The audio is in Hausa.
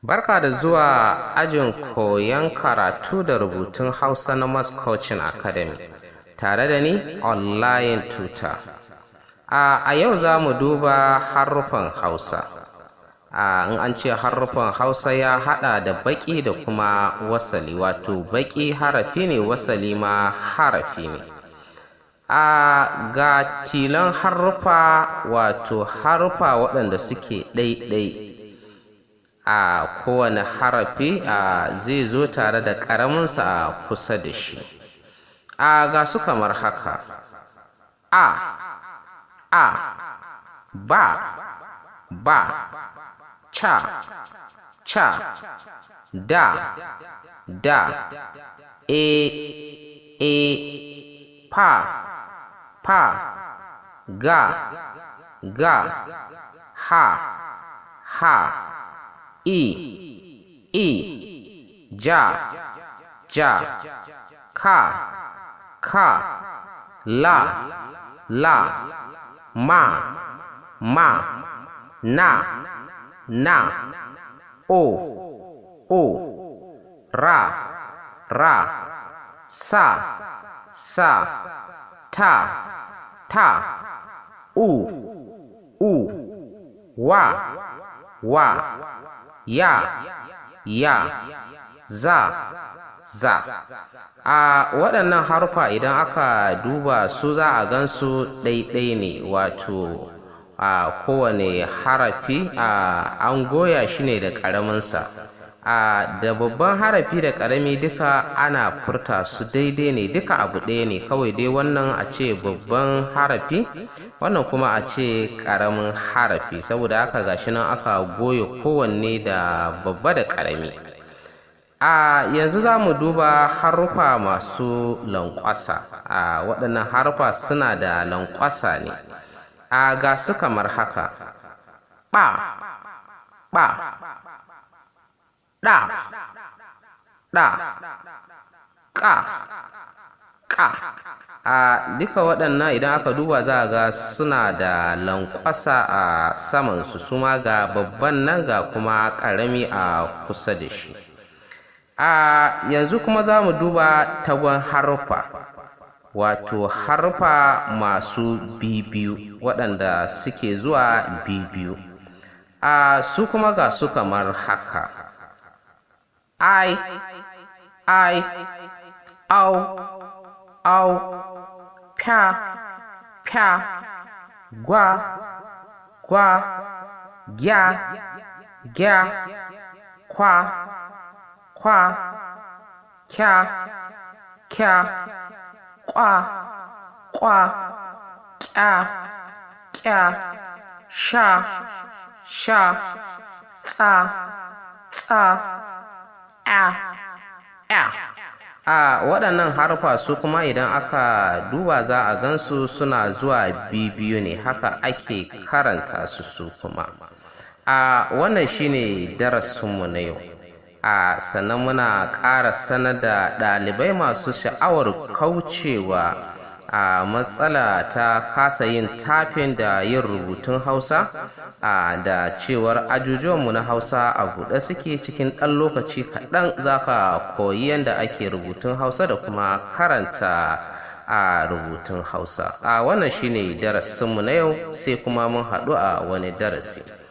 Barka da zuwa ajin koyon karatu da rubutun Hausa na Mass Coaching Academy tare da ni online tutor. A yau za mu duba harufan Hausa. In an ce harufan Hausa ya haɗa da baƙi da kuma wasali, wato baƙi harafi ne, wasali ma harafi ne. Ga tilan harufa, wato harufa waɗanda suke ɗaiɗai. Kowane harafi zai zo tare da ƙaraminsa a kusa da shi. Ga su kamar haka: a, ba, ca, da, fa, ga, ha, i, ja, ka, la, ma, na, o, ra, sa, ta, wa, ya, za. Waɗannan harufa idan aka duba su za a gan su ɗaiɗai ne, wato kowane harafi an goya shi ne da ƙaraminsa. Da babban harafi da ƙarami duka ana furta su daidai ne, duka abu ɗaya ne, kawai dai wannan a ce babban harafi, wannan kuma a ce ƙaramin harafi. Saboda haka gashi nan aka goya kowanne da babba da ƙarami. Yanzu za mu duba harufa masu lanƙwasa. Waɗannan harufa suna da lanƙwasa ne. Ga su kamar haka: ɗa, ƙa. Duka waɗannan idan aka duba za a ga suna da lanƙwasa a samansu, su ma ga babban nan ga kuma ƙarami a kusa da shi. Yanzu kuma za mu duba tagon harufa, wato harufa masu bibiyu, waɗanda suke zuwa bibiyu. Su kuma ga su kamar haka: ai, au, fya, gwa, gya, kwa, kya, kwa, kya, sha, tsa, waɗannan harufa su kuma idan aka duba za a gansu suna zuwa bibiyu ne, haka ake karanta su kuma. Wannan shine darasinmu na yau. Sannan muna ƙara sanar da ɗalibai masu sha'awar kaucewa matsala ta kasa yin tafin da yin rubutun Hausa, da cewar ajujuwanmu na Hausa a buɗe suke. Cikin ɗan lokaci kaɗan za ka koyi yadda ake rubutun Hausa da kuma karanta rubutun Hausa. Wannan shine darasinmu na yau, sai kuma mun haɗu a wani darasi.